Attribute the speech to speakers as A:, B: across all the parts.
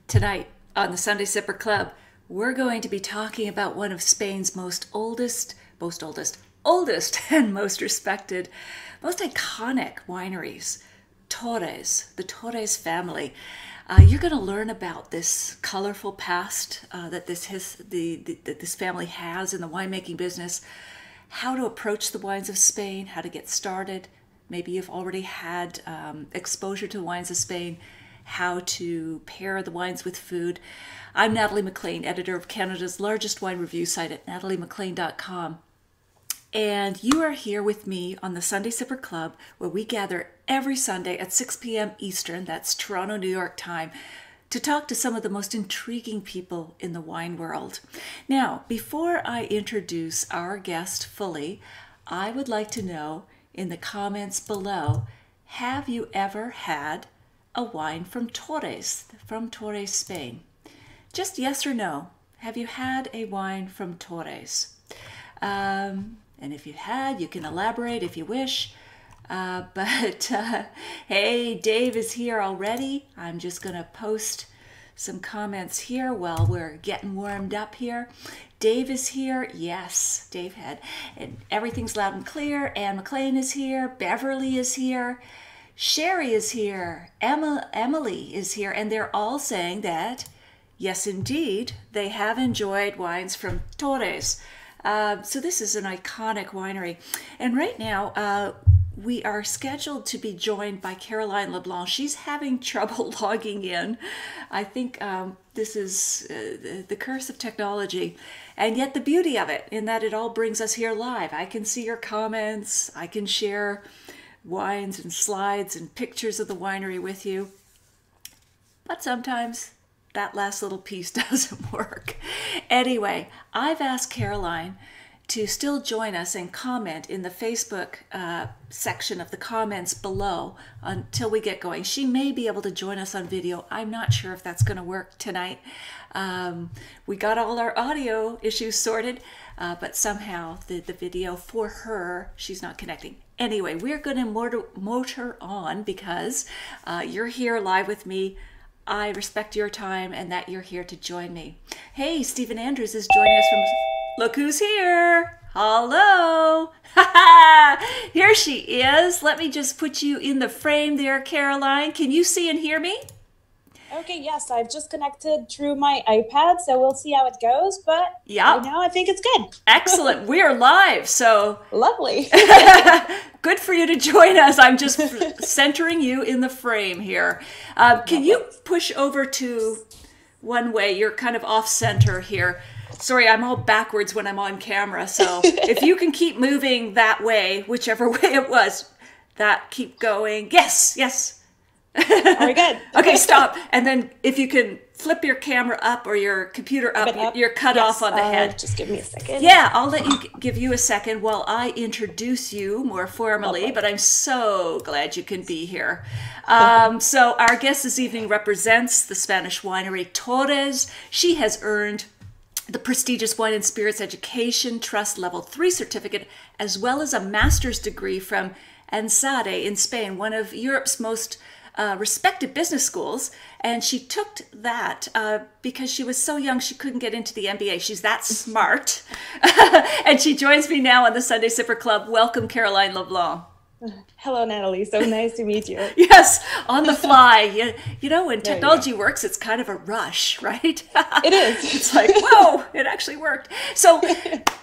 A: Tonight on the Sunday Sipper Club, we're going to be talking about one of Spain's oldest and most respected, most iconic wineries, Torres, the Torres family. You're going to learn about this colorful past that this family has in the winemaking business, how to approach the wines of Spain, how to get started. Maybe you've already had exposure to the wines of Spain, how to pair the wines with food. I'm Natalie McLean, editor of Canada's largest wine review site at nataliemclean.com. And you are here with me on the Sunday Sipper Club, where we gather every Sunday at 6 p.m. Eastern, that's Toronto, New York time, to talk to some of the most intriguing people in the wine world. Now, before I introduce our guest fully, I would like to know in the comments below, have you ever had a wine from Torres, Spain? Just yes or no. Have you had a wine from Torres? And if you had, you can elaborate if you wish. Hey, Dave is here already. I'm just going to post some comments here while we're getting warmed up here. Dave is here. Yes, Dave had. And everything's loud and clear. Anne McLean is here. Beverly is here. Sherry is here. Emily is here. And they're all saying that, yes, indeed, they have enjoyed wines from Torres. So this is an iconic winery. And right now, we are scheduled to be joined by Caroline LeBlanc. She's having trouble logging in. I think this is the curse of technology, and yet the beauty of it, in that it all brings us here live. I can see your comments. I can share wines and slides and pictures of the winery with you. But sometimes that last little piece doesn't work. Anyway, I've asked Caroline to still join us and comment in the Facebook section of the comments below until we get going. She may be able to join us on video. I'm not sure if that's going to work tonight. We got all our audio issues sorted, but somehow the video for her, she's not connecting. Anyway, we're going to motor on because you're here live with me. I respect your time and that you're here to join me. Hey, Stephen Andrews is joining us from... Look who's here. Hello. Here she is. Let me just put you in the frame there, Caroline. Can you see and hear me?
B: Okay, yes, I've just connected through my iPad, so we'll see how it goes, but
A: yeah,
B: right now I think it's good.
A: Excellent. We are live, so...
B: Lovely.
A: Good for you to join us. I'm just centering you in the frame here. Can you push over to one way? You're kind of off center here. Sorry, I'm all backwards when I'm on camera, so if you can keep moving that way, whichever way it was, keep going. Yes.
B: Very good.
A: Okay, stop. And then if you can flip your camera up or your computer up. You're cut off on the head.
B: Just give me a second.
A: Yeah, I'll let you give you a second while I introduce you more formally, but I'm so glad you can be here. So our guest this evening represents the Spanish winery Torres. She has earned the prestigious Wine and Spirits Education Trust Level 3 certificate, as well as a master's degree from ENSADE in Spain, one of Europe's most respected business schools. And she took that because she was so young she couldn't get into the MBA. She's that smart. And she joins me now on the Sunday Sipper Club. Welcome, Caroline LeBlanc.
B: Hello, Natalie. So nice to meet you.
A: Yes, on the fly. You know, when technology works, it's kind of a rush, right?
B: It is.
A: It's like, whoa, it actually worked. So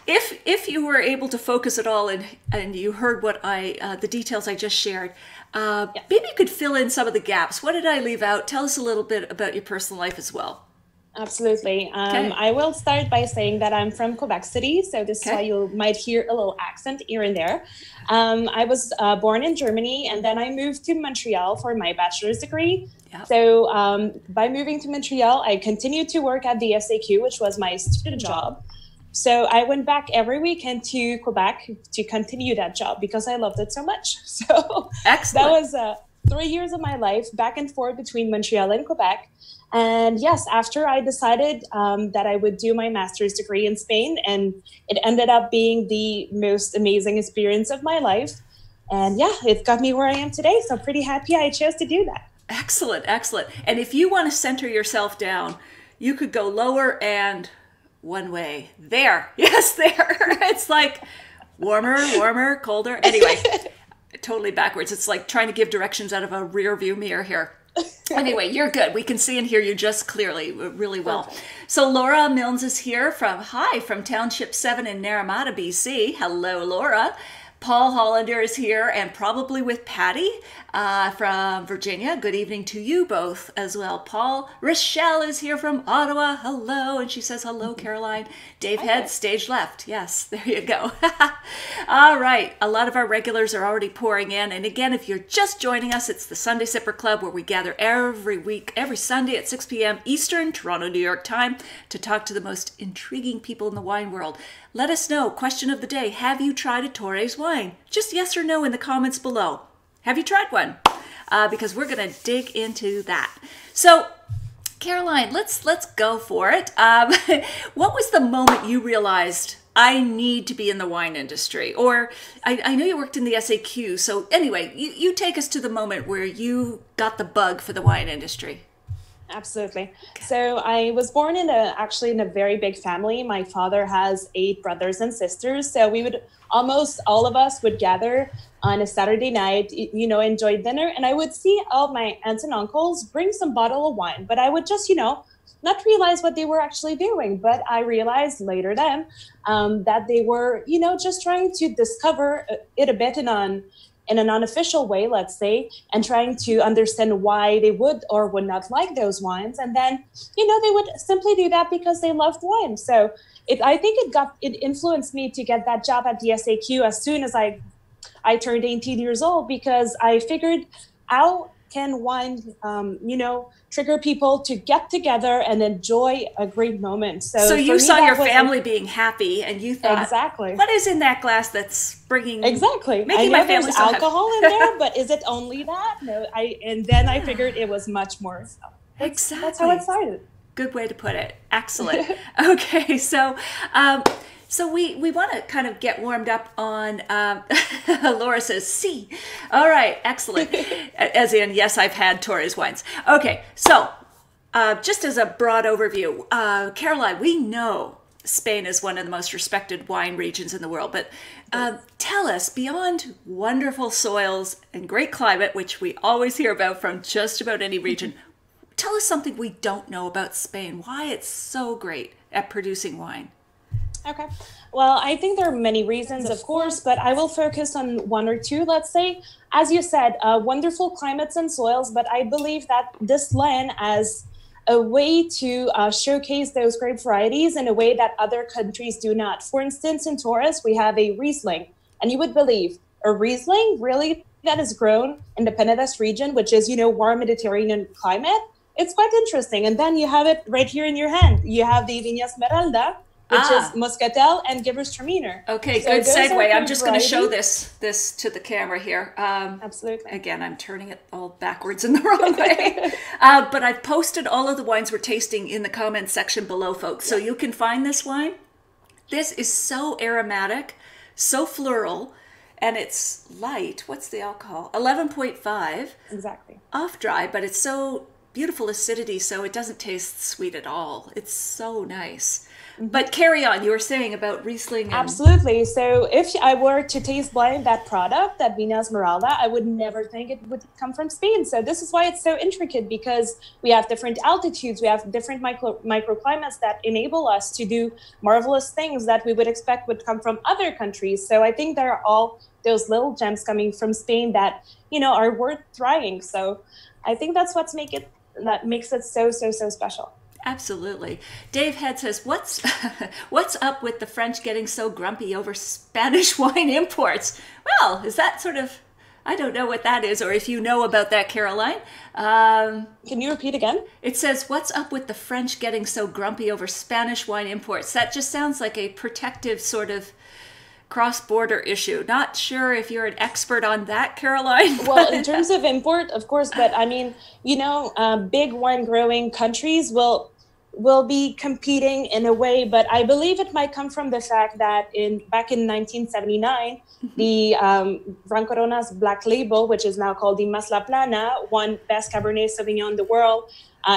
A: if you were able to focus at all and you heard what the details I just shared, maybe you could fill in some of the gaps. What did I leave out? Tell us a little bit about your personal life as well.
B: Absolutely.
A: Okay.
B: I will start by saying that I'm from Quebec City, so this is why you might hear a little accent here and there. I was born in Germany, and then I moved to Montreal for my bachelor's degree. Yep. So by moving to Montreal, I continued to work at the SAQ, which was my student job. So I went back every weekend to Quebec to continue that job because I loved it so much. So
A: excellent.
B: That was 3 years of my life back and forth between Montreal and Quebec. And yes, after I decided that I would do my master's degree in Spain, and it ended up being the most amazing experience of my life. And yeah, it got me where I am today. So pretty happy I chose to do that.
A: Excellent, excellent. And if you want to center yourself down, you could go lower and one way. There. Yes, there. It's like warmer, warmer, colder. Anyway, totally backwards. It's like trying to give directions out of a rear view mirror here. Anyway, you're good. We can see and hear you just clearly, really well.
B: Perfect.
A: So Laura Milnes is here from Township 7 in Naramata, BC. Hello, Laura. Paul Hollander is here, and probably with Patty from Virginia. Good evening to you both as well, Paul. Rochelle is here from Ottawa. Hello, and she says hello, Caroline. Dave Head, stage left. Yes, there you go. All right, a lot of our regulars are already pouring in, and again, if you're just joining us, it's the Sunday Sipper Club, where we gather every week, every Sunday at 6 p.m. Eastern, Toronto, New York time, to talk to the most intriguing people in the wine world. Let us know. Question of the day: have you tried a Torres wine? Just yes or no in the comments below. Have you tried one? Because we're going to dig into that. So, Caroline, let's go for it. What was the moment you realized I need to be in the wine industry? Or I know you worked in the SAQ. So anyway, you take us to the moment where you got the bug for the wine industry.
B: Absolutely. So I was born actually in a very big family. My father has 8 brothers and sisters. So we would almost all of us would gather on a Saturday night, enjoy dinner. And I would see all my aunts and uncles bring some bottle of wine, but I would just, not realize what they were actually doing. But I realized later then that they were, just trying to discover it a bit in an unofficial way, let's say, and trying to understand why they would or would not like those wines. And then, they would simply do that because they loved wine. So I think it influenced me to get that job at the SAQ as soon as I turned 18 years old, because I figured, how can wine, trigger people to get together and enjoy a great moment. So
A: you saw your family being happy, and you thought,
B: exactly,
A: what is in that glass that's bringing
B: making my family so alcohol in there, but is it only that? No, and then I figured it was much more. So
A: exactly,
B: that's how it started.
A: Good way to put it. Excellent. Okay, so we want to kind of get warmed up on, Laura says, see. All right, excellent. As in, yes, I've had Torres wines. Okay, so just as a broad overview, Caroline, we know Spain is one of the most respected wine regions in the world, but tell us, beyond wonderful soils and great climate, which we always hear about from just about any region, tell us something we don't know about Spain, why it's so great at producing wine.
B: Okay. Well, I think there are many reasons, of course, but I will focus on one or two, let's say. As you said, wonderful climates and soils, but I believe that this land as a way to showcase those grape varieties in a way that other countries do not. For instance, in Torres, we have a Riesling, and you would believe a Riesling really that is grown in the Penedès region, which is, warm Mediterranean climate. It's quite interesting. And then you have it right here in your hand. You have the Viña Esmeralda, which is Moscatel and Gewürztraminer.
A: Okay, so good segue. I'm just going to show this to the camera here.
B: Absolutely.
A: Again, I'm turning it all backwards in the wrong way. But I've posted all of the wines we're tasting in the comments section below, folks. So you can find this wine. This is so aromatic, so floral, and it's light. What's the alcohol? 11.5.
B: Exactly.
A: Off dry, but it's so beautiful acidity, so it doesn't taste sweet at all. It's so nice. But carry on, you were saying about Riesling.
B: Absolutely. So if I were to taste blind that product, that Viña Esmeralda, I would never think it would come from Spain. So this is why it's so intricate, because we have different altitudes, we have different microclimates that enable us to do marvelous things that we would expect would come from other countries. So I think there are all those little gems coming from Spain that, are worth trying. So I think that's what makes it so special.
A: Absolutely. Dave Head says, what's up with the French getting so grumpy over Spanish wine imports? Well, is that sort of, I don't know what that is, or if you know about that, Caroline.
B: Can you repeat again?
A: It says, what's up with the French getting so grumpy over Spanish wine imports? That just sounds like a protective sort of cross-border issue. Not sure if you're an expert on that, Caroline.
B: Well, in terms of import, of course, but I mean, big wine growing countries will will be competing in a way, but I believe it might come from the fact that back in 1979, the Gran Corona's Black Label, which is now called the Mas La Plana, won Best Cabernet Sauvignon in the world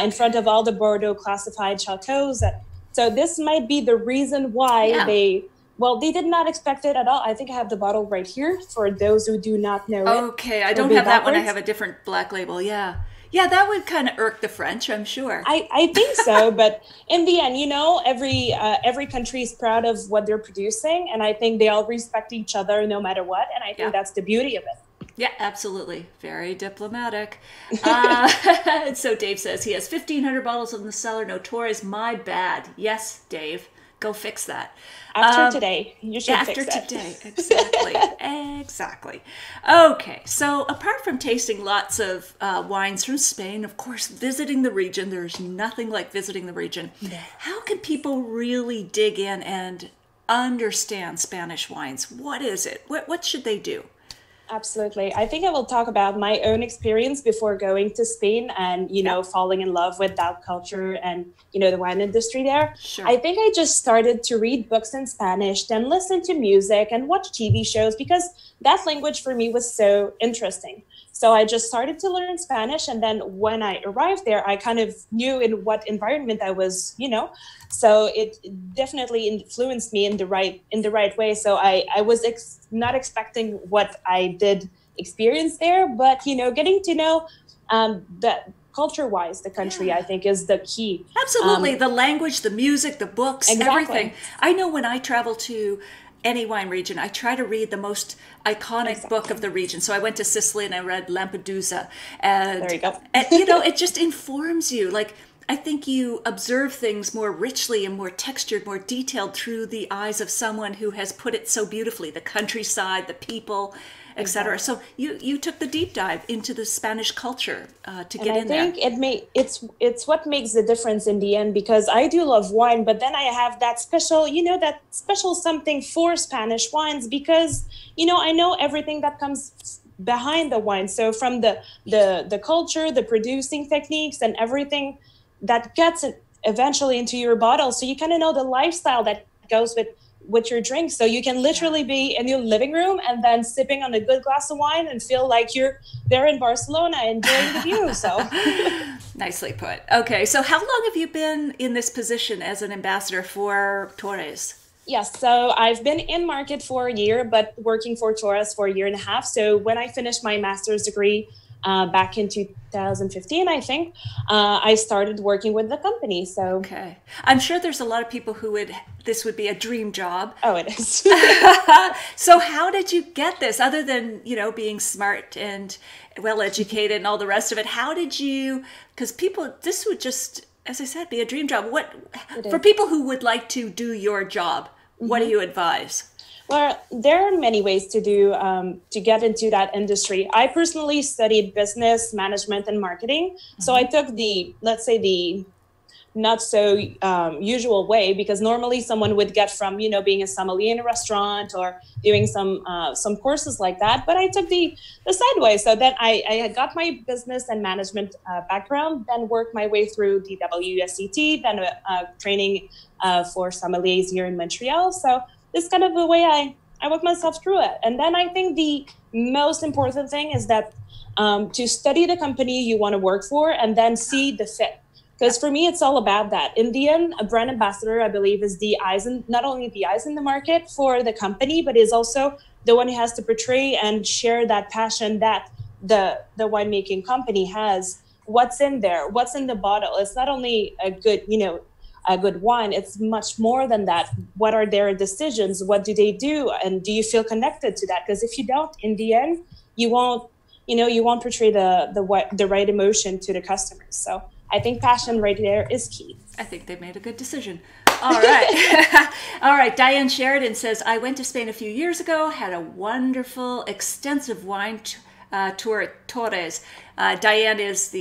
B: in front of all the Bordeaux classified chateaus. So this might be the reason why they did not expect it at all. I think I have the bottle right here for those who do not know it.
A: Okay, I don't have that one. I have a different Black Label, yeah. Yeah, that would kind of irk the French, I'm sure.
B: I think so, but in the end, every country is proud of what they're producing, and I think they all respect each other no matter what, and I think that's the beauty of it.
A: Yeah, absolutely. Very diplomatic. So Dave says he has 1,500 bottles in the cellar. No Torres, my bad. Yes, Dave. Go fix that.
B: After today, you should fix it.
A: After today, exactly. Exactly. Okay, so apart from tasting lots of wines from Spain, of course, visiting the region, there's nothing like visiting the region. Yeah. How can people really dig in and understand Spanish wines? What is it? What should they do?
B: Absolutely. I think I will talk about my own experience before going to Spain and, falling in love with that culture and, the wine industry there.
A: Sure.
B: I think I just started to read books in Spanish, then listen to music and watch TV shows because that language for me was so interesting. So I just started to learn Spanish. And then when I arrived there, I kind of knew in what environment I was, so it definitely influenced me in the right way. So I was not expecting what I did experience there, but, getting to know that culture-wise, the country, I think, is the key.
A: Absolutely. The language, the music, the books,
B: exactly.
A: Everything. I know when I travel to any wine region, I try to read the most iconic book of the region. So I went to Sicily and I read Lampedusa. And,
B: there you go.
A: And, it just informs you. Like, I think you observe things more richly and more textured, more detailed through the eyes of someone who has put it so beautifully, the countryside, the people, etc. Exactly. So you took the deep dive into the Spanish culture to get in there.
B: I think it's what makes the difference in the end, because I do love wine, but then I have that special something for Spanish wines because, I know everything that comes behind the wine. So from the culture, the producing techniques and everything that gets it eventually into your bottle. So you kind of know the lifestyle that goes with your drink. So you can literally be in your living room and then sipping on a good glass of wine and feel like you're there in Barcelona enjoying the view. So
A: nicely put. Okay. So how long have you been in this position as an ambassador for Torres?
B: Yes, so I've been in market for a year, but working for Torres for a year and a half. So when I finished my master's degree back in 2015, I think, I started working with the company. So
A: okay, I'm sure there's a lot of people this would be a dream job.
B: Oh, it is.
A: So how did you get this? Other than being smart and well educated and all the rest of it, how did you? Because this would just, as I said, be a dream job. For people who would like to do your job, what do you advise?
B: Well, there are many ways to get into that industry. I personally studied business management and marketing. So I took the not so usual way, because normally someone would get from, being a sommelier in a restaurant or doing some courses like that. But I took the sideways. So then I got my business and management background, then worked my way through the WSET, then training for sommeliers here in Montreal. So this kind of the way I work myself through it. And then I think the most important thing is that to study the company you want to work for and then see the fit. Because for me, it's all about that. In the end, a brand ambassador, I believe, is not only the eyes in the market for the company, but is also the one who has to portray and share that passion that the winemaking company has. What's in there? What's in the bottle? It's not only a good wine, it's much more than that. What are their decisions? What do they do? And do you feel connected to that? Because if you don't, in the end, you won't portray the right emotion to the customers. So I think passion right there is key.
A: I think they made a good decision. All right. All right. Diane Sheridan says, I went to Spain a few years ago, had a wonderful, extensive wine tour at Torres. Diane is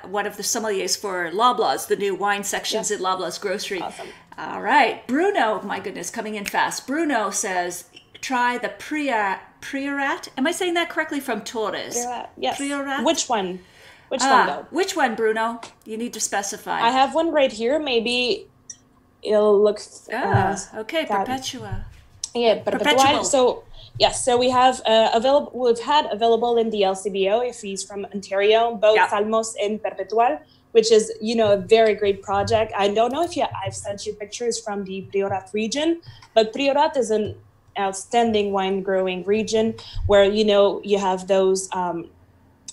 A: one of the sommeliers for Loblaws, the new wine sections at Loblaws Grocery.
B: Awesome.
A: All right. Bruno, my goodness, coming in fast. Bruno says, try the Priorat. Am I saying that correctly? From Torres?
B: Priorat, yes.
A: Priorat?
B: Which one? Which one though?
A: Which one, Bruno? You need to specify.
B: I have one right here. Maybe it'll look.
A: Okay, Perpetua.
B: Yeah, Perpetual. So yes, so we have available. We've had available in the LCBO if he's from Ontario, both Salmos and Perpetual, which is a very great project. I don't know if I've sent you pictures from the Priorat region, but Priorat is an outstanding wine growing region where you have those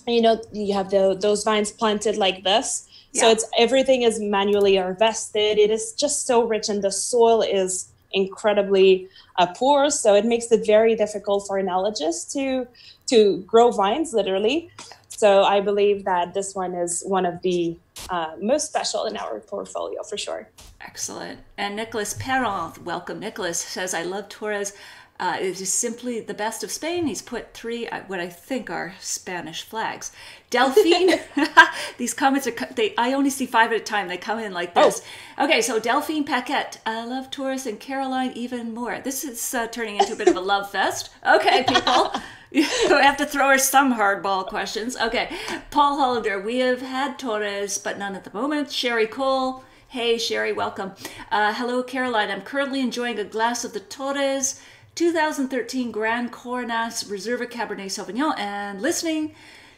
B: those vines planted like this. So everything is manually harvested. It is just so rich, and the soil is incredibly poor, so it makes it very difficult for enologists to grow vines, literally. So I believe that this one is one of the most special in our portfolio for sure.
A: Excellent. And Nicholas Perron, welcome. Nicholas says, I love Torres. It is simply the best of Spain. He's put 3 what I think are Spanish flags. Delphine, these comments I only see 5 at a time. They come in like this. Okay, so Delphine Paquette, I love Torres, and Caroline even more. This is turning into a bit of a love fest. Okay, people. We have to throw her some hardball questions. Okay, Paul Hollander, we have had Torres, but none at the moment. Sherry Cole, hey Sherry, welcome. Hello Caroline, I'm currently enjoying a glass of the Torres 2013 Grand Cornas Reserva Cabernet Sauvignon and listening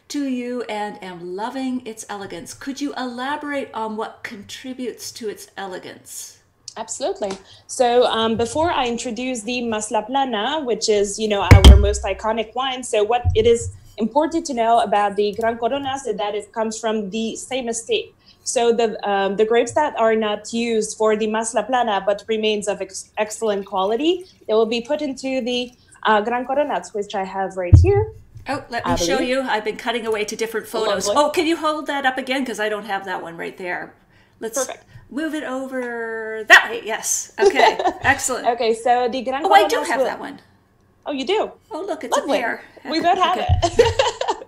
A: to you and am loving its elegance. Could you elaborate on what contributes to its elegance?
B: Absolutely. So before I introduce the Mas La Plana, which is, our most iconic wine. So what it is important to know about the Gran Coronas is that it comes from the same estate. So the grapes that are not used for the Mas La Plana but remains of excellent quality, they will be put into the Gran Coronas, which I have right here.
A: Oh, let me show you. I've been cutting away to different photos. Lovely. Oh, can you hold that up again? Because I don't have that one right there. Let's move it over that way. Yes. Okay. Excellent.
B: Okay, so the Gran Coronas.
A: I do have that one.
B: Oh, you do?
A: Oh, look, it's a pair.
B: We both have it.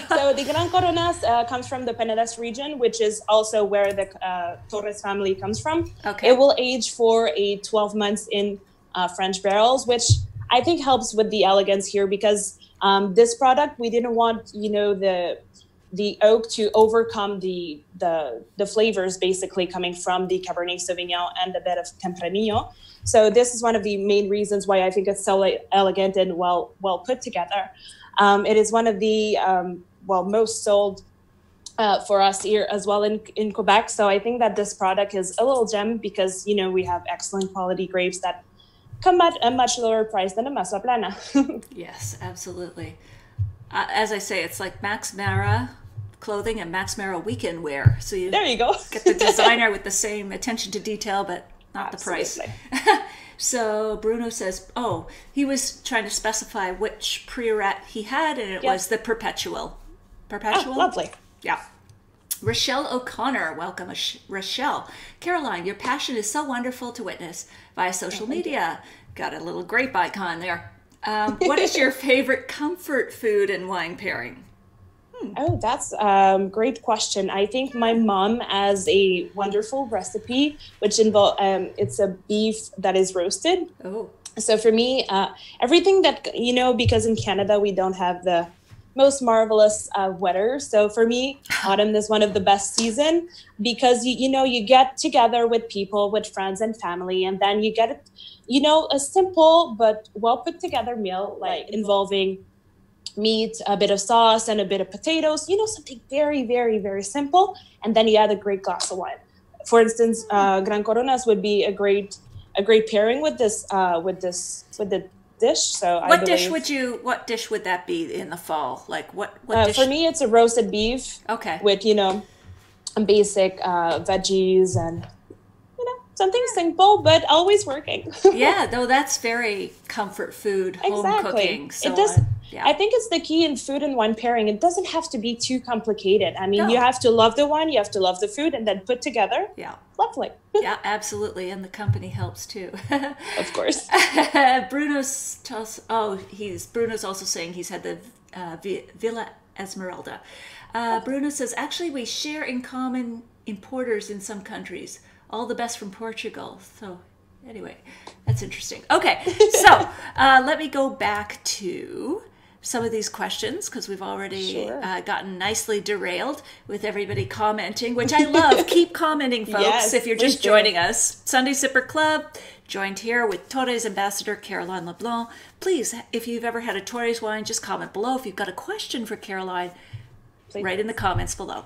B: So the Gran Coronas comes from the Penedès region, which is also where the Torres family comes from.
A: Okay.
B: It will age for 12 months in French barrels, which I think helps with the elegance here because this product, we didn't want, the oak to overcome the flavors basically coming from the Cabernet Sauvignon and a bit of Tempranillo. So this is one of the main reasons why I think it's so elegant and well put together. It is one of the most sold for us here as well in Quebec. So I think that this product is a little gem because, we have excellent quality grapes that come at a much lower price than a Mas La Plana.
A: Yes, absolutely. As I say, it's like Max Mara clothing and Max Mara weekend wear. So
B: there you go.
A: Get the designer with the same attention to detail, but not
B: Absolutely.
A: The price. So Bruno says, he was trying to specify which Priorat he had, and it was the Perpetual. Perpetual?
B: Oh, lovely.
A: Yeah. Rochelle O'Connor, welcome, Rochelle. Caroline, your passion is so wonderful to witness via social media. Got a little grape icon there. What is your favorite comfort food and wine pairing?
B: Oh, that's a great question. I think my mom has a wonderful recipe, which involves, it's a beef that is roasted.
A: Oh.
B: So for me, everything that, because in Canada, we don't have the most marvelous weather. So for me, autumn is one of the best season because, you get together with people, with friends and family, and then you get, a simple but well put together meal, like involving meat, a bit of sauce, and a bit of potatoes, something very, very, very simple. And then you add a great glass of wine. For instance, Gran Coronas would be a great pairing with the dish. So
A: what dish would that be in the fall? Like what dish?
B: For me, it's a roasted beef.
A: Okay.
B: With, basic veggies and, something simple, but always working.
A: Yeah, though that's very comfort food, home cooking. So
B: it does. I think it's the key in food and wine pairing. It doesn't have to be too complicated. I mean, you have to love the wine, you have to love the food, and then put together.
A: Yeah.
B: Lovely.
A: Yeah, absolutely. And the company helps too.
B: Of course.
A: Bruno's also saying he's had the Villa Esmeralda. Bruno says, actually, we share in common importers in some countries. All the best from Portugal. So anyway, that's interesting. Okay, so let me go back to some of these questions because we've already gotten nicely derailed with everybody commenting, which I love. Keep commenting, folks,
B: Yes,
A: if you're just joining us. Sunday Sipper Club, joined here with Torres Ambassador Caroline LeBlanc. Please, if you've ever had a Torres wine, just comment below. If you've got a question for Caroline, write in the comments below.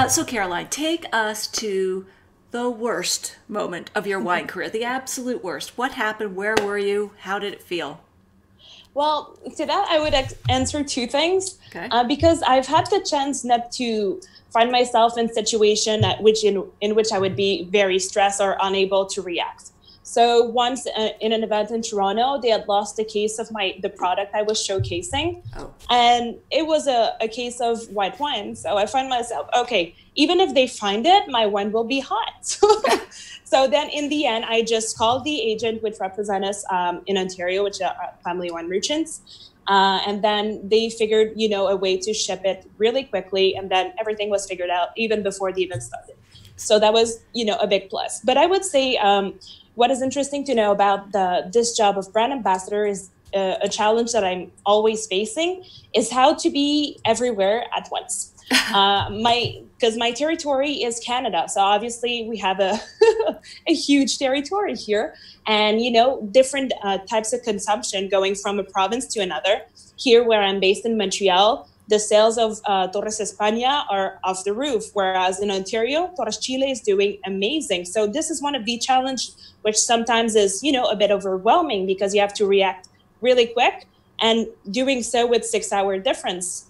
A: So Caroline, take us to the worst moment of your wine career, the absolute worst. What happened? Where were you? How did it feel?
B: Well, to that, I would answer two things.
A: Okay.
B: Because I've had the chance not to find myself in situation in which I would be very stressed or unable to react. So once in an event in Toronto, they had lost a case of the product I was showcasing.
A: Oh.
B: And it was a case of white wine. So I find myself, okay, even if they find it, my wine will be hot. So then in the end, I just called the agent which represent us in Ontario, which are family wine merchants. And then they figured, a way to ship it really quickly. And then everything was figured out even before the event started. So that was, a big plus. But I would say what is interesting to know about this job of brand ambassador is a challenge that I'm always facing is how to be everywhere at once. Because my territory is Canada. So obviously we have a huge territory here and, different types of consumption going from a province to another. Here where I'm based in Montreal, the sales of Torres España are off the roof, whereas in Ontario, Torres Chile is doing amazing. So this is one of the challenges which sometimes is, a bit overwhelming because you have to react really quick and doing so with 6-hour difference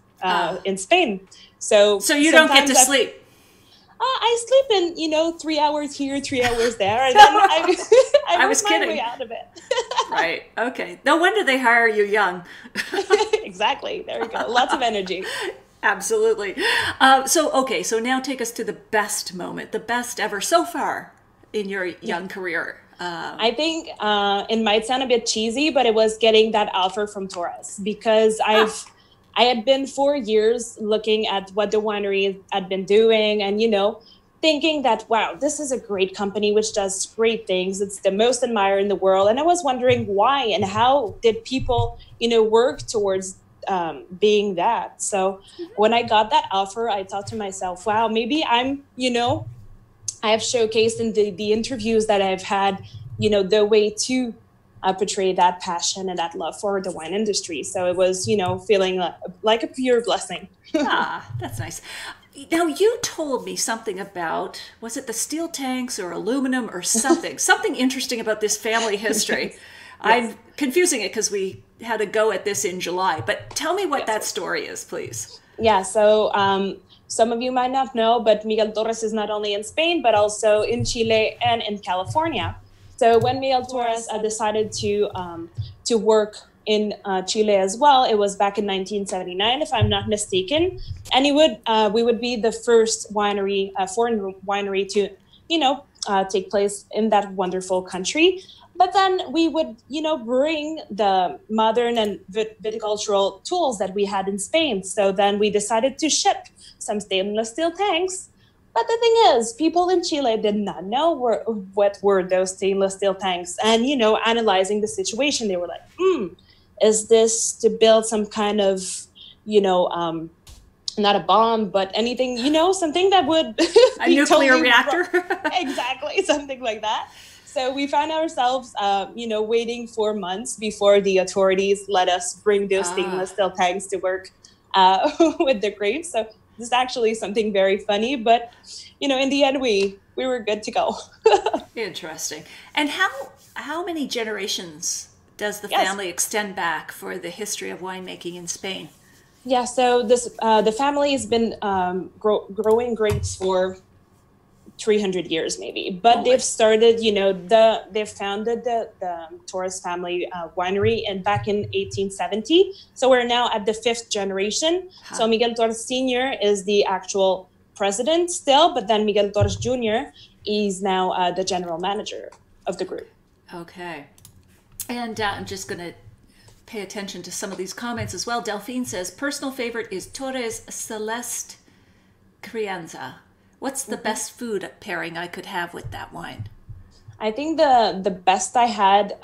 B: in Spain. So
A: you don't get to sleep.
B: I sleep in, 3 hours here, 3 hours there, and then I was kidding. My way out of it.
A: Right. Okay. No wonder they hire you young.
B: Exactly. There you go. Lots of energy.
A: Absolutely. So now take us to the best moment, the best ever so far in your young career.
B: I think it might sound a bit cheesy, but it was getting that offer from Torres because I had been 4 years looking at what the winery had been doing and, thinking that, wow, this is a great company which does great things. It's the most admired in the world. And I was wondering why and how did people, work towards being that. So when I got that offer, I thought to myself, wow, maybe I'm, I have showcased in the interviews that I've had, the way to portray that passion and that love for the wine industry. So it was, feeling like a pure blessing.
A: That's nice. Now, you told me something about, was it the steel tanks or aluminum or something? Something interesting about this family history. Yes. I'm confusing it because we had a go at this in July. But tell me what that story is, please.
B: Yeah, so some of you might not know, but Miguel Torres is not only in Spain, but also in Chile and in California. So when Miguel Torres decided to work in Chile as well, it was back in 1979, if I'm not mistaken. And we would be the first winery, foreign winery to, take place in that wonderful country. But then we would, bring the modern and viticultural tools that we had in Spain. So then we decided to ship some stainless steel tanks. But the thing is, people in Chile did not know what were those stainless steel tanks. And, analyzing the situation, they were like, is this to build some kind of, not a bomb, but anything, something that would
A: a nuclear reactor?
B: Exactly, something like that. So we found ourselves, waiting for months before the authorities let us bring those stainless steel tanks to work with the grapes. So this is actually something very funny, but, in the end, we were good to go.
A: Interesting. And how many generations does the family extend back for the history of winemaking in Spain?
B: Yeah, so the family has been growing grapes for 300 years maybe, but they've started, they've founded the Torres family winery back in 1870. So we're now at the 5th generation. So Miguel Torres Sr. is the actual president still, but then Miguel Torres Jr. is now the general manager of the group.
A: Okay. And I'm just going to pay attention to some of these comments as well. Delphine says, personal favorite is Torres Celeste Crianza. What's the best food pairing I could have with that wine?
B: I think the best I had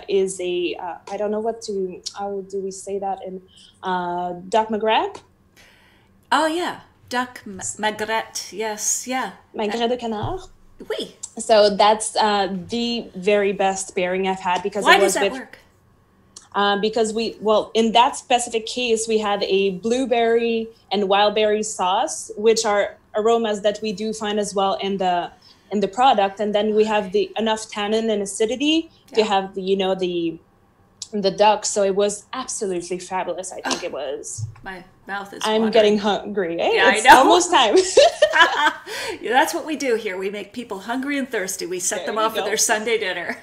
B: is a I don't know how do we say that in Duck Magret?
A: Oh yeah, duck magret. Yes, yeah.
B: Magret de canard.
A: Oui.
B: So that's the very best pairing I've had because
A: Why
B: it was
A: does that
B: with
A: work?
B: because in that specific case we had a blueberry and wildberry sauce, which are aromas that we do find as well in the product, and then we have the enough tannin and acidity to have the duck. So it was absolutely fabulous. I think it was.
A: My mouth is
B: I'm
A: watering.
B: getting hungry. Eh?
A: Yeah,
B: It's
A: I know.
B: almost time.
A: Yeah, that's what we do here. We make people hungry and thirsty. We set them off for their Sunday dinner.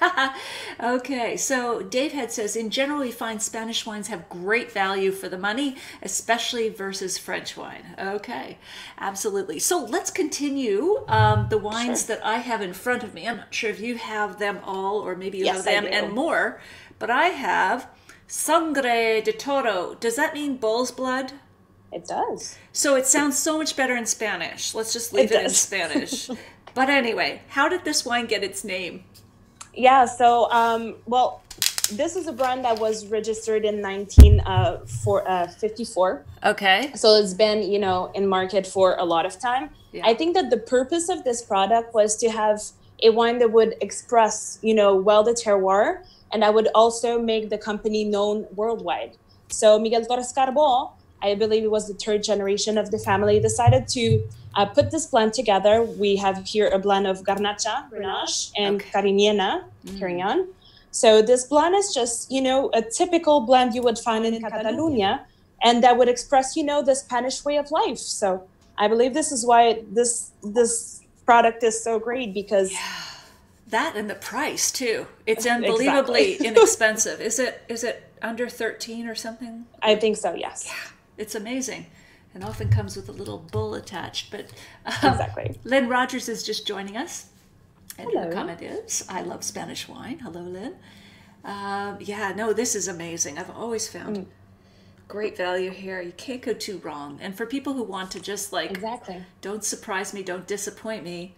A: Okay, so Dave Head says, in general, we find Spanish wines have great value for the money, especially versus French wine. Okay, absolutely. So let's continue the wines that I have in front of me. I'm not sure if you have them all, or maybe you have them and more, but I have Sangre de Toro. Does that mean bull's blood?
B: It does.
A: So it sounds so much better in Spanish. Let's just leave it in Spanish. But anyway, how did this wine get its name?
B: Yeah, so, this is a brand that was registered in 1954.
A: Okay.
B: So it's been, in market for a lot of time. Yeah. I think that the purpose of this product was to have a wine that would express, well the terroir, and that would also make the company known worldwide. So Miguel Torres, I believe it was the third generation of the family, decided to put this blend together. We have here a blend of Garnacha, Grenache, and Carignan. So this blend is just, a typical blend you would find in Catalonia, and that would express, the Spanish way of life. So I believe this is why this product is so great, because...
A: Yeah. That and the price too. It's unbelievably inexpensive. Is it under 13 or something?
B: I think so, yes.
A: Yeah. It's amazing, and often comes with a little bull attached. But
B: exactly.
A: Lynn Rogers is just joining us, and
B: hello.
A: her comment is, "I love Spanish wine." Hello, Lynn. This is amazing. I've always found great value here. You can't go too wrong. And for people who want to just don't surprise me, don't disappoint me,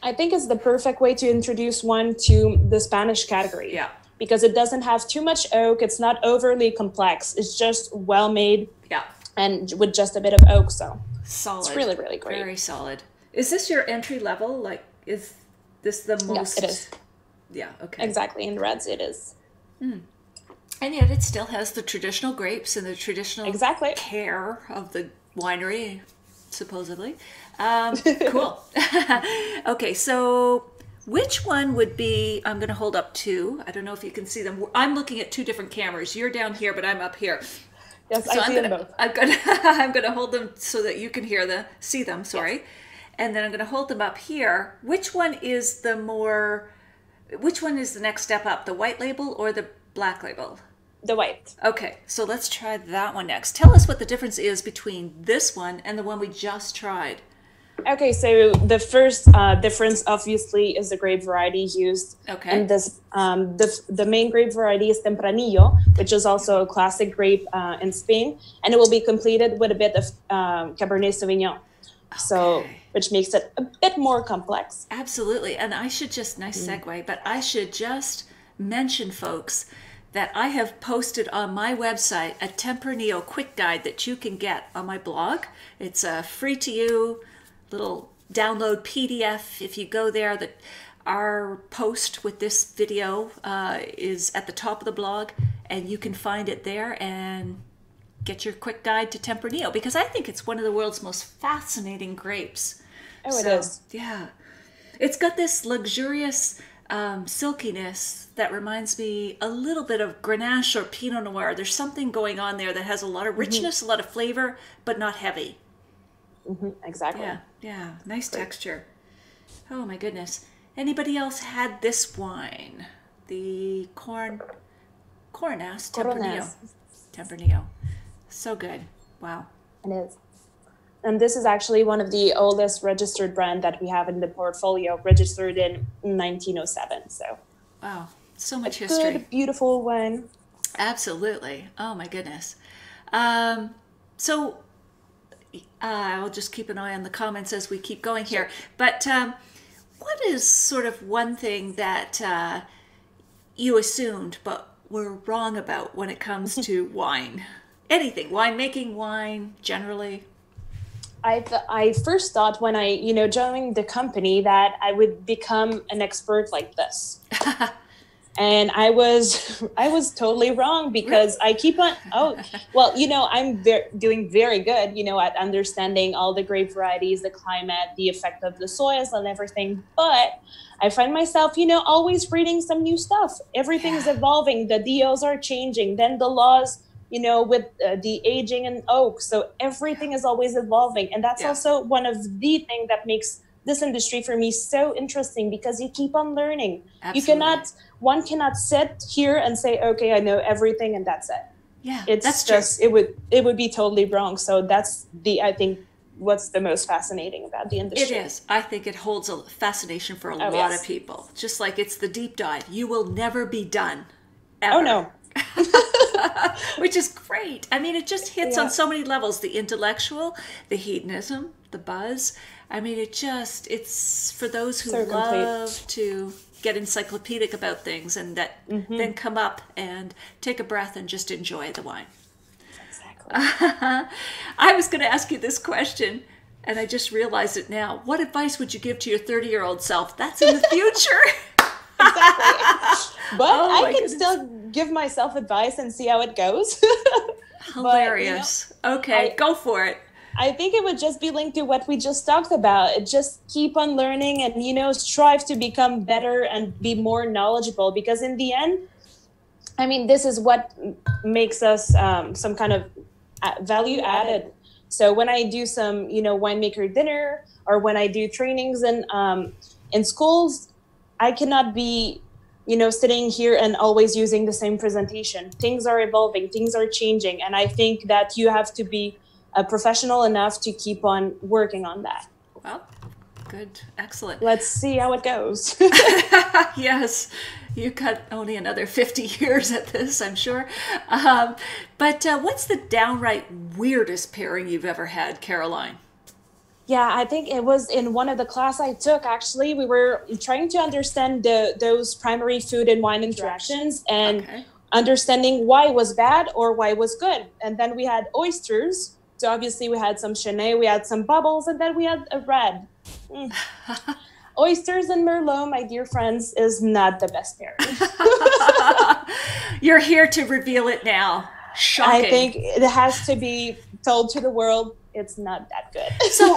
B: I think it's the perfect way to introduce one to the Spanish category.
A: Yeah.
B: Because it doesn't have too much oak. It's not overly complex. It's just well made.
A: Yeah.
B: And with just a bit of oak, so
A: solid.
B: It's really, really great.
A: Very solid. Is this your entry level? Like, is this the most?
B: Yes, it is.
A: Yeah, okay.
B: Exactly, in reds it is.
A: And yet it still has the traditional grapes and the traditional care of the winery, supposedly. Cool. Okay, so which one would be, I'm going to hold up two. I don't know if you can see them. I'm looking at two different cameras. You're down here, but I'm up here.
B: Yes, so I see them both.
A: I'm gonna hold them so that you can see them. Sorry, yes. And then I'm gonna hold them up here. Which one is the next step up? The white label or the black label?
B: The white.
A: Okay, so let's try that one next. Tell us what the difference is between this one and the one we just tried.
B: Okay, so the first difference obviously is the grape variety used.
A: Okay.
B: And this the main grape variety is Tempranillo, which is also a classic grape in Spain, and it will be completed with a bit of Cabernet Sauvignon. Okay. So which makes it a bit more complex.
A: Absolutely. And I should just segue, but I should just mention, folks, that I have posted on my website a Tempranillo quick guide that you can get on my blog. It's free to you. Little download PDF. If you go there, our post with this video is at the top of the blog, and you can find it there and get your quick guide to Tempranillo, because I think it's one of the world's most fascinating grapes.
B: It is.
A: Yeah. It's got this luxurious silkiness that reminds me a little bit of Grenache or Pinot Noir. There's something going on there that has a lot of richness, a lot of flavor, but not heavy.
B: Exactly.
A: Yeah. Nice texture. Oh my goodness. Anybody else had this wine? The Coronas Tempranillo. So good. Wow.
B: It is. And this is actually one of the oldest registered brand that we have in the portfolio, registered in 1907. So.
A: Wow. So much history.
B: Good, beautiful wine.
A: Absolutely. Oh my goodness. I'll just keep an eye on the comments as we keep going here. But What is sort of one thing that you assumed but were wrong about when it comes to wine? Anything, winemaking, wine, generally?
B: I first thought when I, joined the company that I would become an expert like this. And I was totally wrong because I keep on, I'm doing very good, at understanding all the grape varieties, the climate, the effect of the soils and everything. But I find myself, always reading some new stuff. Everything's evolving. The DOs are changing. Then the laws, with the aging and oak. So everything is always evolving. And that's also one of the things that makes this industry for me so interesting, because you keep on learning.
A: Absolutely.
B: One cannot sit here and say, okay, I know everything and that's it.
A: Yeah,
B: that's just true. It would be totally wrong. So that's I think what's the most fascinating about the industry.
A: It is. I think it holds a fascination for a lot of people. Just like it's the deep dive. You will never be done. Ever.
B: Oh, no.
A: Which is great. I mean, it just hits on so many levels. The intellectual, the hedonism, the buzz. I mean, it's for those who love to get encyclopedic about things and that then come up and take a breath and just enjoy the wine.
B: Exactly.
A: I was going to ask you this question, and I just realized it now. What advice would you give to your 30-year-old self? That's in the future.
B: Exactly. But I can still give myself advice and see how it goes.
A: Hilarious. But, okay, go for it.
B: I think it would just be linked to what we just talked about. Just keep on learning and, strive to become better and be more knowledgeable, because in the end, I mean, this is what makes us some kind of value added. So when I do some, winemaker dinner, or when I do trainings in schools, I cannot be, sitting here and always using the same presentation. Things are evolving, things are changing. And I think that you have to be professional enough to keep on working on that.
A: Well, good. Excellent.
B: Let's see how it goes.
A: Yes. You got only another 50 years at this, I'm sure. But what's the downright weirdest pairing you've ever had, Caroline?
B: Yeah, I think it was in one of the class I took, actually. We were trying to understand those primary food and wine interactions and understanding why it was bad or why it was good. And then we had oysters. So obviously we had some Chenet, we had some bubbles, and then we had a red. Oysters and Merlot, my dear friends, is not the best pairing.
A: You're here to reveal it now. Shocking.
B: I think it has to be told to the world. It's not that good.
A: So,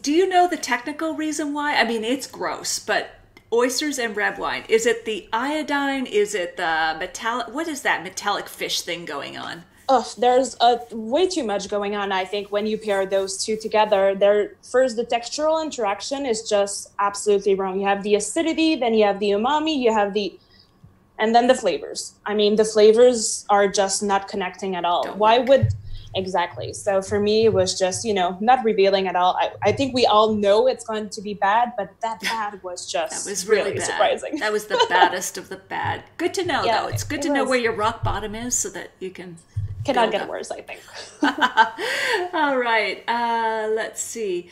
A: do you know the technical reason why? I mean, it's gross, but oysters and red wine, is it the iodine? Is it the metallic? What is that metallic fish thing going on?
B: Oh, there's way too much going on, I think, when you pair those two together. First, the textural interaction is just absolutely wrong. You have the acidity, then you have the umami, and then the flavors. I mean, the flavors are just not connecting at all. Exactly. So for me, it was just, not revealing at all. I think we all know it's going to be bad, but that bad was just
A: that was really bad.
B: Surprising.
A: That was the baddest of the bad. Good to know, though. It's good to know where your rock bottom is so that you cannot
B: get worse, I think.
A: All right. Let's see.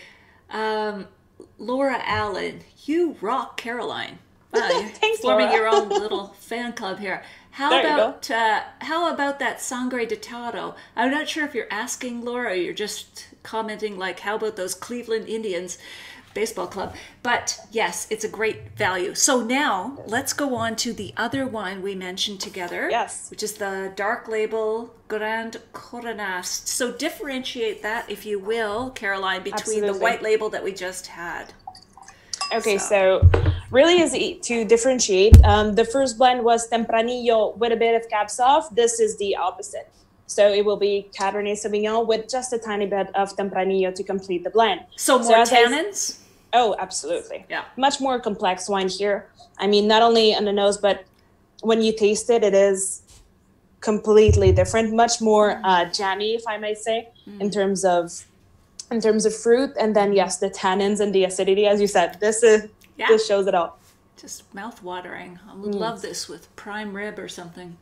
A: Laura Allen, you rock, Caroline. Wow, you're
B: Thanks,
A: forming
B: Laura.
A: your own little fan club here. How about that Sangre de Toro? I'm not sure if you're asking Laura or you're just commenting like, how about those Cleveland Indians baseball club? But yes, it's a great value. So now let's go on to the other wine we mentioned together, which is the dark label Grand Coronast. So differentiate that, if you will, Caroline, between the white label that we just had.
B: Okay, so really easy to differentiate. The first blend was Tempranillo with a bit of Cab Sauv. This is the opposite. So it will be Cabernet Sauvignon with just a tiny bit of Tempranillo to complete the blend.
A: So more tannins?
B: Oh, absolutely.
A: Yeah.
B: Much more complex wine here. I mean, not only on the nose, but when you taste it, it is completely different. Much more jammy, if I might say, in terms of fruit. And then, yes, the tannins and the acidity, as you said, this shows it all.
A: Just mouth-watering. I would love this with prime rib or something.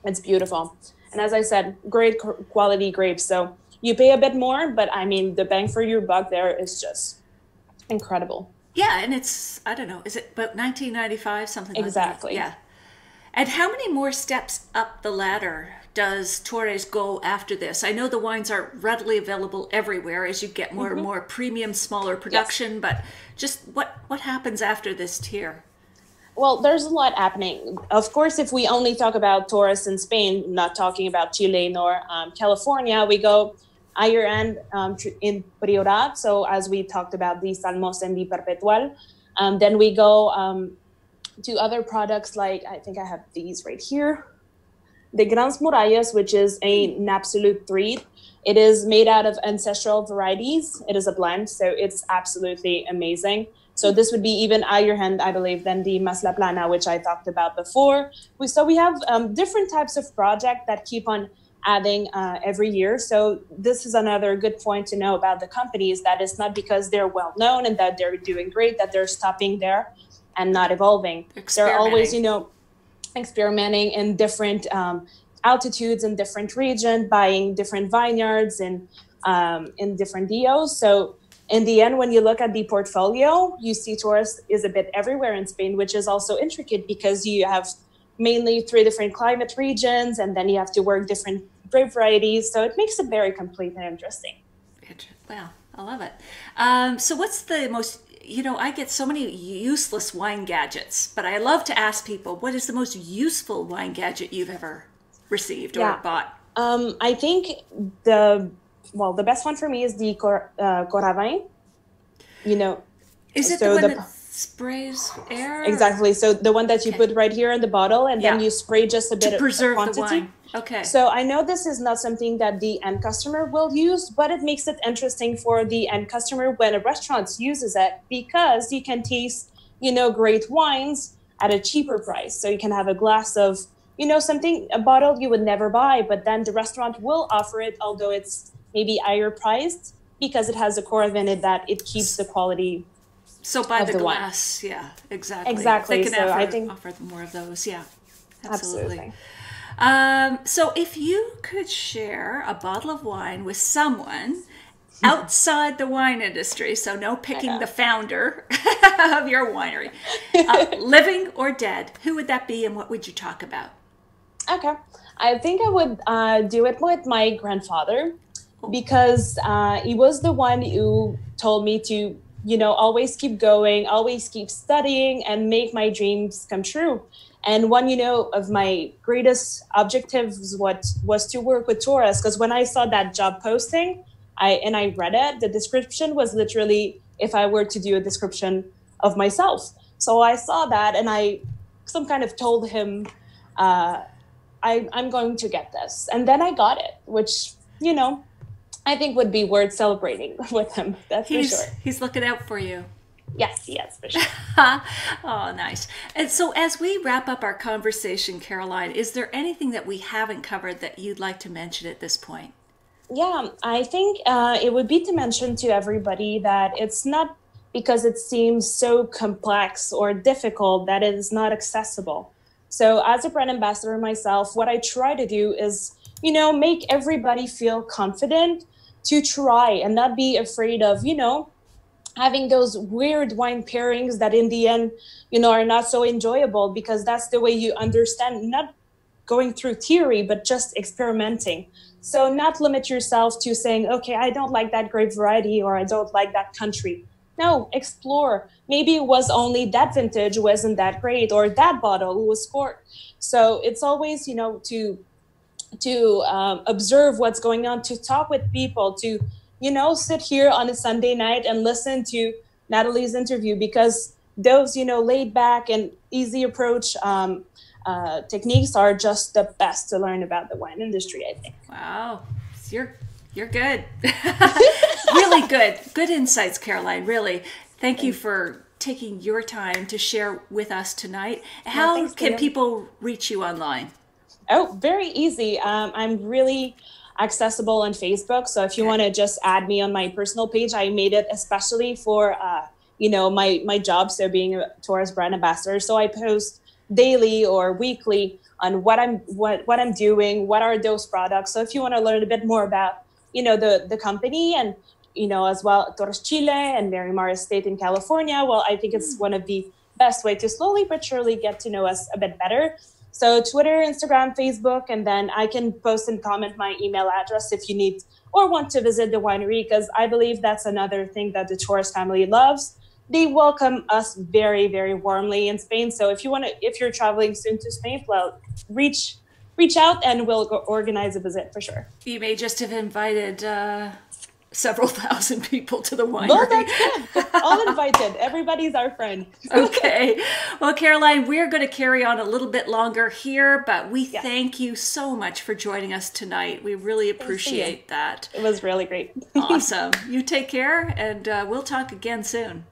B: It's beautiful. And as I said, great quality grapes. So you pay a bit more, but I mean, the bang for your buck there is just incredible.
A: Yeah, and it's, I don't know, is it about 1995, something like that?
B: Exactly.
A: Yeah. And how many more steps up the ladder does Torres go after this? I know the wines are readily available everywhere as you get more and more premium, smaller production, but just what happens after this tier?
B: Well, there's a lot happening. Of course, if we only talk about Torres in Spain, not talking about Chile nor California, we go higher end in Priorat. So as we talked about the Salmos and the Perpetual, then we go to other products like, I think I have these right here. The Grandes Murallas, which is an absolute treat. It is made out of ancestral varieties. It is a blend, so it's absolutely amazing. So this would be even higher end, I believe, than the Mas La Plana, which I talked about before. We have different types of projects that keep on adding every year. So this is another good point to know about the companies, that it's not because they're well known and that they're doing great that they're stopping there and not evolving. They're always, experimenting in different altitudes in different regions, buying different vineyards and in different DOs. So in the end, when you look at the portfolio, you see Torres is a bit everywhere in Spain, which is also intricate because you have mainly 3 different climate regions, and then you have to work different grape varieties. So it makes it very complete and interesting.
A: Wow, I love it. So what's the most, I get so many useless wine gadgets, but I love to ask people, what is the most useful wine gadget you've ever received or bought?
B: I think the best one for me is the Cordon.
A: Is it the one that sprays air?
B: Exactly. So the one that you put right here in the bottle, and then you spray just a bit
A: to preserve
B: quantity.
A: The wine. Okay.
B: So I know this is not something that the end customer will use, but it makes it interesting for the end customer when a restaurant uses it, because you can taste, great wines at a cheaper price. So you can have a glass of, a bottle you would never buy, but then the restaurant will offer it, although it's maybe higher priced, because it has a Cordon in it that it keeps the quality.
A: So by the glass,
B: wine.
A: Yeah, exactly.
B: Exactly.
A: They can offer more of those, yeah.
B: Absolutely.
A: So if you could share a bottle of wine with someone outside the wine industry, so no picking the founder of your winery, living or dead, who would that be and what would you talk about?
B: Okay. I think I would do it with my grandfather, because he was the one who told me to, always keep going, always keep studying, and make my dreams come true. And one, of my greatest objectives was to work with Torres, because when I saw that job posting, I read it, the description was literally if I were to do a description of myself. So I saw that, and I some kind of told him, I'm going to get this. And then I got it, which, I think would be worth celebrating with him. That's for sure.
A: He's looking out for you.
B: Yes, for sure.
A: Oh, nice. And so as we wrap up our conversation, Caroline, is there anything that we haven't covered that you'd like to mention at this point?
B: Yeah, I think it would be to mention to everybody that it's not because it seems so complex or difficult that it is not accessible. So as a brand ambassador myself, what I try to do is, make everybody feel confident to try and not be afraid of, having those weird wine pairings that in the end, are not so enjoyable, because that's the way you understand, not going through theory, but just experimenting. So not limit yourself to saying, okay, I don't like that grape variety, or I don't like that country. No, explore. Maybe it was only that vintage wasn't that great, or that bottle was scored. So it's always, to observe what's going on, to talk with people, to, sit here on a Sunday night and listen to Natalie's interview, because those, laid back and easy approach techniques are just the best to learn about the wine industry, I think.
A: Wow. You're good. Really good. Good insights, Caroline, really. Thank you for taking your time to share with us tonight. How can people reach you online?
B: Oh, very easy. I'm really accessible on Facebook. So if you want to just add me on my personal page, I made it especially for, my job. So being a Torres brand ambassador. So I post daily or weekly on what I'm doing, what are those products. So if you want to learn a bit more about, the company and as well, Torres, Chile and Marimar Estate in California. Well, I think it's one of the best way to slowly but surely get to know us a bit better. So Twitter, Instagram, Facebook, and then I can post and comment my email address if you need or want to visit the winery, because I believe that's another thing that the Torres family loves. They welcome us very, very warmly in Spain. So if you're traveling soon to Spain, well, reach out and we'll go organize a visit for sure.
A: You may just have invited several thousand people to the winery.
B: Well, that's good. All invited. Everybody's our friend.
A: Okay. Well, Caroline, we're going to carry on a little bit longer here, but we thank you so much for joining us tonight. We really appreciate that.
B: It was really great.
A: Awesome. You take care, and we'll talk again soon.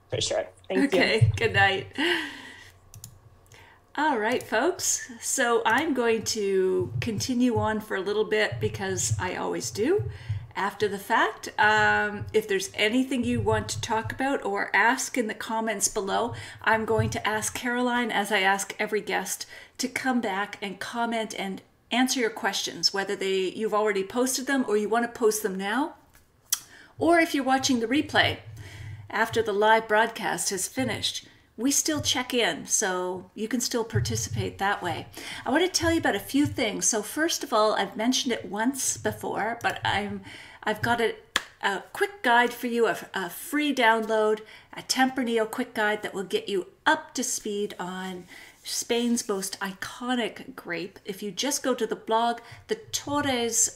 B: For sure. Thank you.
A: Okay. Good night. All right, folks. So I'm going to continue on for a little bit because I always do. After the fact, if there's anything you want to talk about or ask in the comments below, I'm going to ask Caroline, as I ask every guest, to come back and comment and answer your questions, whether you've already posted them or you want to post them now, or if you're watching the replay after the live broadcast has finished. We still check in, so you can still participate that way. I want to tell you about a few things. So first of all, I've mentioned it once before, but I've got a quick guide for you, a free download, a Tempranillo quick guide that will get you up to speed on Spain's most iconic grape. If you just go to the blog, the Torres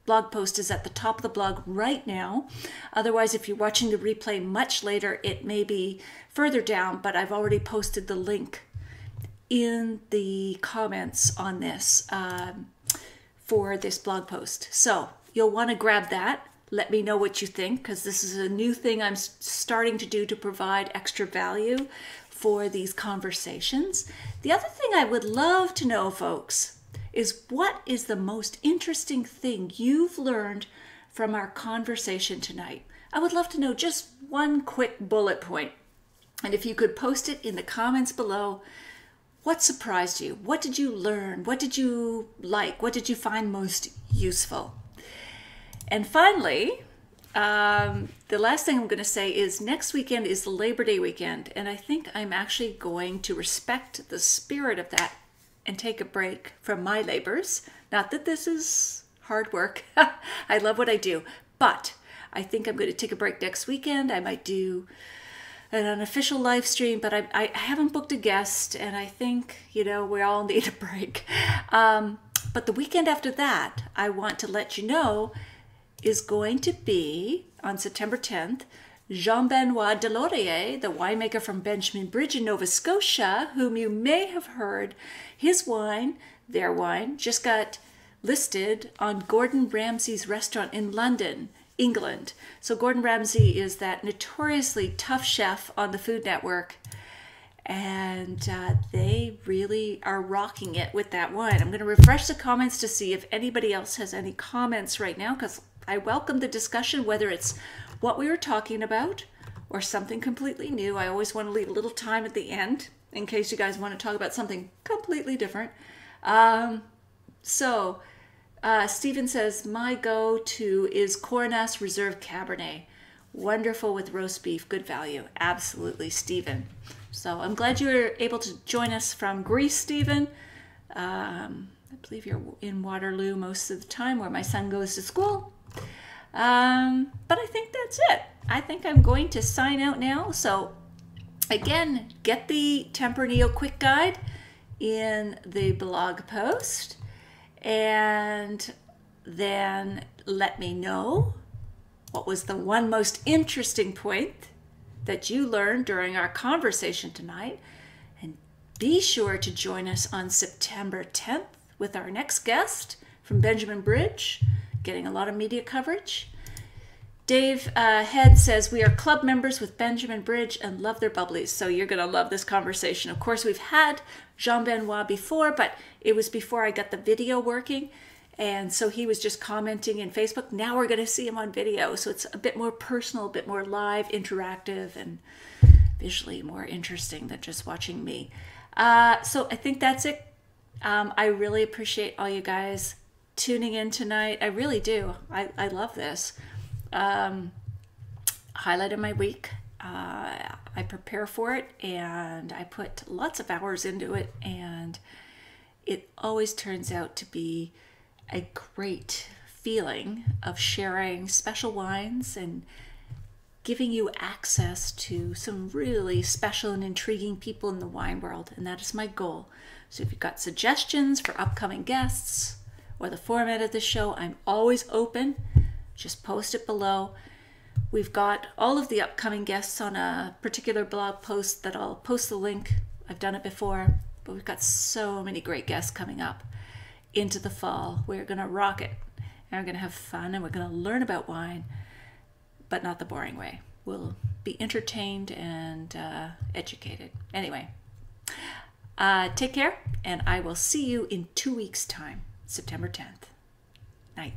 A: blog post is at the top of the blog right now. Otherwise, if you're watching the replay much later, it may be further down, but I've already posted the link in the comments on this for this blog post. So you'll want to grab that. Let me know what you think, because this is a new thing I'm starting to do to provide extra value for these conversations. The other thing I would love to know, folks, is what is the most interesting thing you've learned from our conversation tonight? I would love to know just one quick bullet point. And if you could post it in the comments below, what surprised you? What did you learn? What did you like? What did you find most useful? And finally, the last thing I'm going to say is next weekend is the Labor Day weekend. And I think I'm actually going to respect the spirit of that and take a break from my labors. Not that this is hard work. I love what I do. But I think I'm going to take a break next weekend. I might do an unofficial live stream, but I haven't booked a guest, and I think, we all need a break. But the weekend after that, I want to let you know, is going to be, on September 10th, Jean-Benoit Delaurier, the winemaker from Benjamin Bridge in Nova Scotia, whom you may have heard, their wine, just got listed on Gordon Ramsay's restaurant in London, England. So Gordon Ramsay is that notoriously tough chef on the Food Network, and they really are rocking it with that wine. I'm going to refresh the comments to see if anybody else has any comments right now, because I welcome the discussion, whether it's what we were talking about or something completely new. I always want to leave a little time at the end in case you guys want to talk about something completely different. Stephen says, my go-to is Coronas Reserve Cabernet. Wonderful with roast beef, good value. Absolutely, Stephen. So I'm glad you were able to join us from Greece, Stephen. I believe you're in Waterloo most of the time, where my son goes to school. But I think that's it. I think I'm going to sign out now. So again, get the Tempranillo quick guide in the blog post, and then let me know what was the one most interesting point that you learned during our conversation tonight. And be sure to join us on September 10th with our next guest from Benjamin Bridge, getting a lot of media coverage. Dave Head says, we are club members with Benjamin Bridge and love their bubblies. So you're going to love this conversation. Of course, we've had Jean-Benoit before, but it was before I got the video working. And so he was just commenting in Facebook. Now we're going to see him on video. So it's a bit more personal, a bit more live, interactive, and visually more interesting than just watching me. So I think that's it. I really appreciate all you guys tuning in tonight. I really do. I love this. highlight of my week. I prepare for it and I put lots of hours into it, and it always turns out to be a great feeling of sharing special wines and giving you access to some really special and intriguing people in the wine world, and that is my goal. So if you've got suggestions for upcoming guests or the format of the show, I'm always open. Just post it below. We've got all of the upcoming guests on a particular blog post that I'll post the link. I've done it before, but we've got so many great guests coming up into the fall. We're going to rock it, and we're going to have fun, and we're going to learn about wine, but not the boring way. We'll be entertained and educated. Anyway, take care, and I will see you in 2 weeks' time, September 10th. Night.